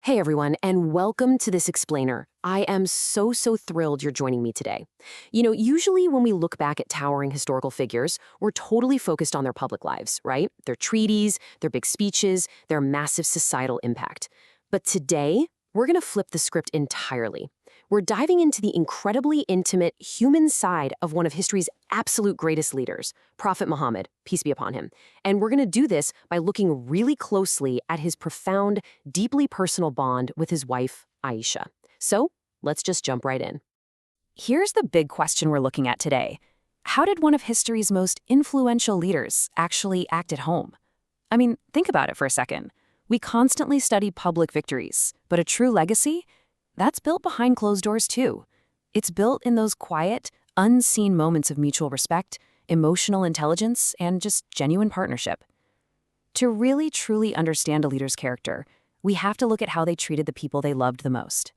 Hey everyone, and welcome to this explainer. I am so thrilled you're joining me today. Usually when we look back at towering historical figures, we're totally focused on their public lives, right? Their treaties, their big speeches, their massive societal impact. But today, we're going to flip the script entirely. We're diving into the incredibly intimate human side of one of history's absolute greatest leaders, Prophet Muhammad, peace be upon him. And we're going to do this by looking really closely at his profound, deeply personal bond with his wife, Aisha. So, let's just jump right in. Here's the big question we're looking at today. How did one of history's most influential leaders actually act at home? I mean, think about it for a second. We constantly study public victories, but a true legacy? That's built behind closed doors too. It's built in those quiet, unseen moments of mutual respect, emotional intelligence, and just genuine partnership. To really truly understand a leader's character, we have to look at how they treated the people they loved the most.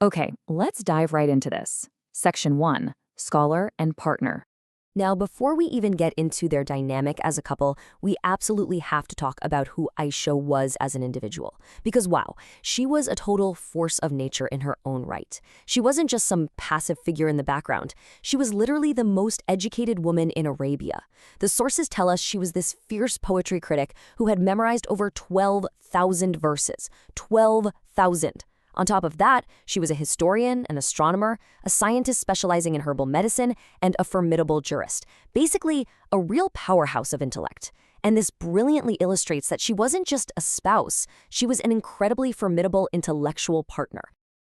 Okay, let's dive right into this. Section 1, Scholar and Partner. Now, before we even get into their dynamic as a couple, we absolutely have to talk about who Aisha was as an individual. Because wow, she was a total force of nature in her own right. She wasn't just some passive figure in the background. She was literally the most educated woman in Arabia. The sources tell us she was this fierce poetry critic who had memorized over 12,000 verses. 12,000. On top of that, she was a historian, an astronomer, a scientist specializing in herbal medicine, and a formidable jurist. Basically, a real powerhouse of intellect. And this brilliantly illustrates that she wasn't just a spouse, she was an incredibly formidable intellectual partner.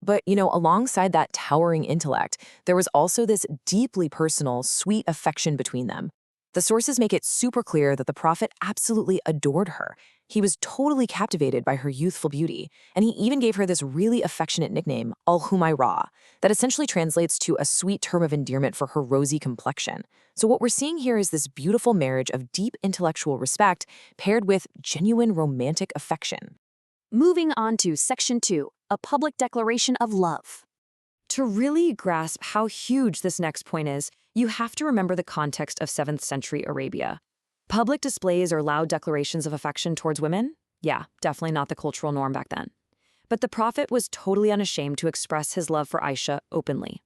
But, alongside that towering intellect, there was also this deeply personal, sweet affection between them. The sources make it super clear that the prophet absolutely adored her. He was totally captivated by her youthful beauty, and he even gave her this really affectionate nickname, Al-Humaira, that essentially translates to a sweet term of endearment for her rosy complexion. So what we're seeing here is this beautiful marriage of deep intellectual respect paired with genuine romantic affection. Moving on to Section 2, a public declaration of love. To really grasp how huge this next point is, you have to remember the context of 7th century Arabia. Public displays or loud declarations of affection towards women? Yeah, definitely not the cultural norm back then. But the prophet was totally unashamed to express his love for Aisha openly.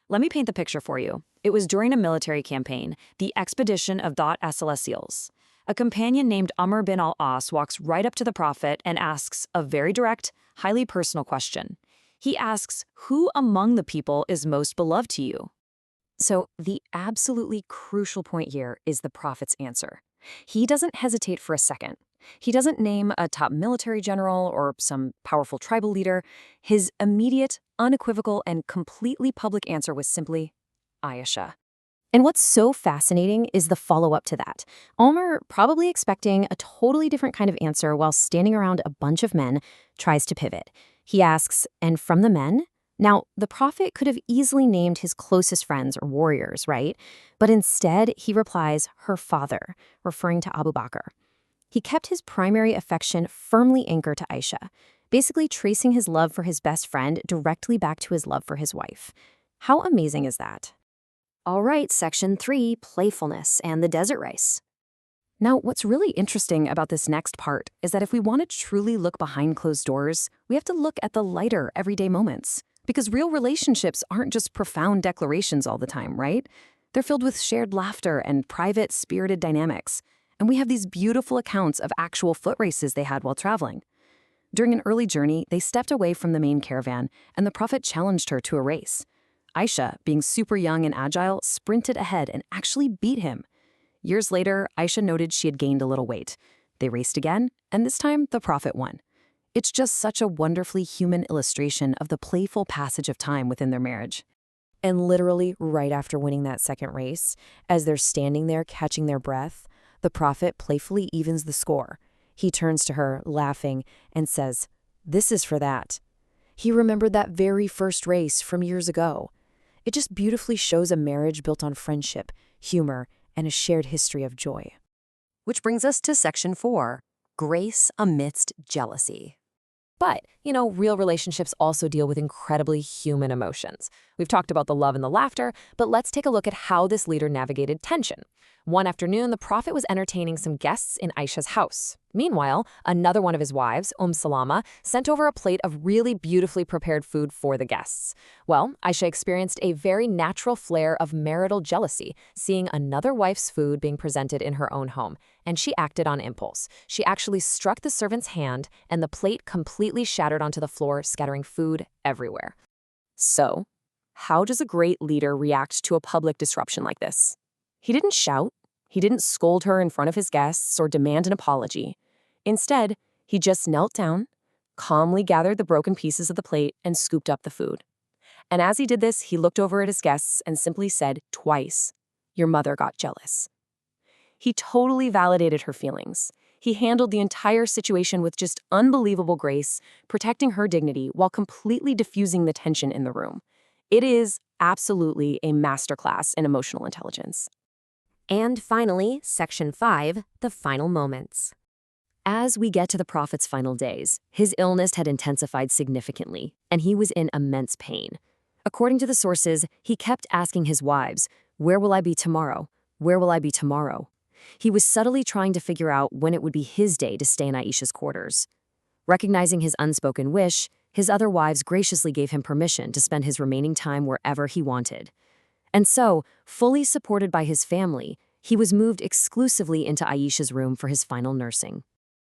Let me paint the picture for you. It was during a military campaign, the expedition of Dhat as-Celestials. A companion named Amr bin al-As walks right up to the prophet and asks a very direct, highly personal question. He asks, who among the people is most beloved to you? So the absolutely crucial point here is the prophet's answer. He doesn't hesitate for a second. He doesn't name a top military general or some powerful tribal leader. His immediate, unequivocal, and completely public answer was simply, Aisha. And what's so fascinating is the follow-up to that. Omar, probably expecting a totally different kind of answer while standing around a bunch of men, tries to pivot. He asks, and from the men? Now, the prophet could have easily named his closest friends or warriors, right? But instead, he replies, her father, referring to Abu Bakr. He kept his primary affection firmly anchored to Aisha, basically tracing his love for his best friend directly back to his love for his wife. How amazing is that? All right, Section 3, Playfulness and the Desert Race. Now, what's really interesting about this next part is that if we want to truly look behind closed doors, we have to look at the lighter, everyday moments. Because real relationships aren't just profound declarations all the time, right? They're filled with shared laughter and private, spirited dynamics. And we have these beautiful accounts of actual foot races they had while traveling. During an early journey, they stepped away from the main caravan, and the prophet challenged her to a race. Aisha, being super young and agile, sprinted ahead and actually beat him. Years later, Aisha noted she had gained a little weight. They raced again, and this time the prophet won. It's just such a wonderfully human illustration of the playful passage of time within their marriage. And literally right after winning that second race, as they're standing there catching their breath, the prophet playfully evens the score. He turns to her, laughing, and says, "This is for that." He remembered that very first race from years ago. It just beautifully shows a marriage built on friendship, humor, and a shared history of joy. Which brings us to Section 4, Grace amidst jealousy. But, real relationships also deal with incredibly human emotions. We've talked about the love and the laughter, but let's take a look at how this leader navigated tension. One afternoon, the prophet was entertaining some guests in Aisha's house. Meanwhile, another one of his wives, Salama, sent over a plate of really beautifully prepared food for the guests. Well, Aisha experienced a very natural flare of marital jealousy, seeing another wife's food being presented in her own home, and she acted on impulse. She actually struck the servant's hand, and the plate completely shattered onto the floor, scattering food everywhere. So, how does a great leader react to a public disruption like this? He didn't shout, he didn't scold her in front of his guests or demand an apology. Instead, he just knelt down, calmly gathered the broken pieces of the plate, and scooped up the food. And as he did this, he looked over at his guests and simply said twice, "Your mother got jealous." He totally validated her feelings. He handled the entire situation with just unbelievable grace, protecting her dignity while completely diffusing the tension in the room. It is absolutely a masterclass in emotional intelligence. And finally, Section 5, the final moments. As we get to the prophet's final days, his illness had intensified significantly, and he was in immense pain. According to the sources, he kept asking his wives, "Where will I be tomorrow? Where will I be tomorrow?" He was subtly trying to figure out when it would be his day to stay in Aisha's quarters. Recognizing his unspoken wish, his other wives graciously gave him permission to spend his remaining time wherever he wanted. And so, fully supported by his family, he was moved exclusively into Aisha's room for his final nursing.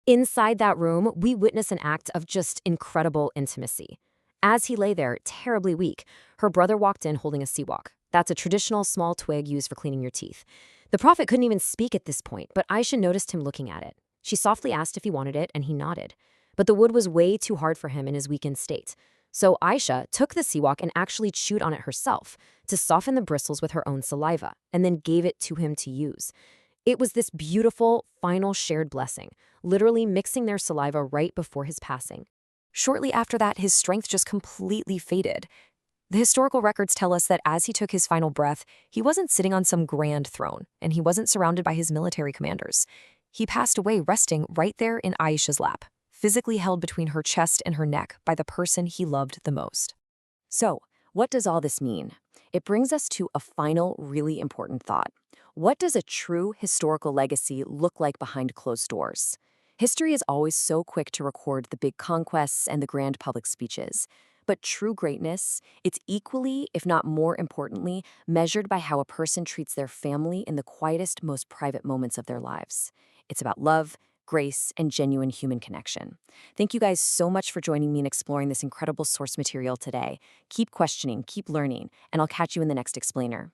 Inside that room, we witness an act of just incredible intimacy. As he lay there, terribly weak, her brother walked in holding a siwak. That's a traditional small twig used for cleaning your teeth. The prophet couldn't even speak at this point, but Aisha noticed him looking at it. She softly asked if he wanted it, and he nodded. But the wood was way too hard for him in his weakened state. So Aisha took the siwak and actually chewed on it herself to soften the bristles with her own saliva, and then gave it to him to use. It was this beautiful, final shared blessing, literally mixing their saliva right before his passing. Shortly after that, his strength just completely faded. The historical records tell us that as he took his final breath, he wasn't sitting on some grand throne, and he wasn't surrounded by his military commanders. He passed away resting right there in Aisha's lap, physically held between her chest and her neck by the person he loved the most. So, what does all this mean? It brings us to a final, really important thought. What does a true historical legacy look like behind closed doors? History is always so quick to record the big conquests and the grand public speeches. But true greatness, it's equally, if not more importantly, measured by how a person treats their family in the quietest, most private moments of their lives. It's about love, grace, and genuine human connection. Thank you guys so much for joining me in exploring this incredible source material today. Keep questioning, keep learning, and I'll catch you in the next explainer.